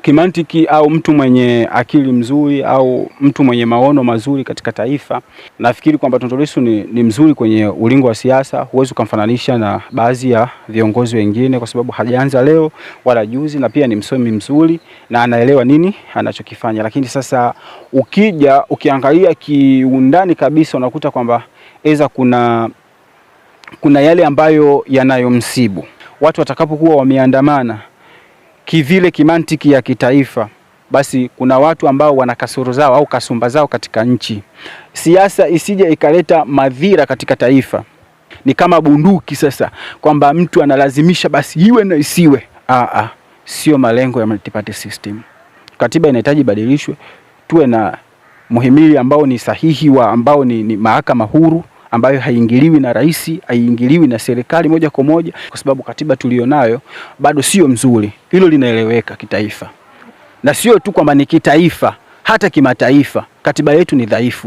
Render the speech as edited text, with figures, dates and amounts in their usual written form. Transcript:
kimantiki au mtu mwenye akili mzuri au mtu mwenye maono mazuri katika taifa, nafikiri kwamba Tundu Lissu ni mzuri kwenye ulingo wa siasa. Huwezi ukamfananisha na baadhi ya viongozi wengine kwa sababu hajaanza leo wala juzi, na pia ni msomi mzuri na anaelewa nini anachokifanya. Lakini sasa ukiangalia kiundani kabisa unakuta kwamba kuna yale ambayo yanayomsibu watu watakapokuwa wameandamana kivile kimantiki ya kitaifa, basi kuna watu ambao wana kasoro zao au kasumba zao katika nchi. Siasa isije ikaleta madhira katika taifa. Ni kama bunduki sasa kwamba mtu analazimisha basi iwe na isiwe. Sio malengo ya multi-party system. Katiba inahitaji badilishwe, tuwe na muhimili ambao ni sahihi ambao ni mahakama huru ambayo haiingiliwi na rais, haiingiliwi na serikali moja kwa moja, kwa sababu katiba tulionayo bado sio mzuri. Hilo linaeleweka kitaifa. Na sio tu kwamba ni kitaifa, hata kimataifa katiba yetu ni dhaifu.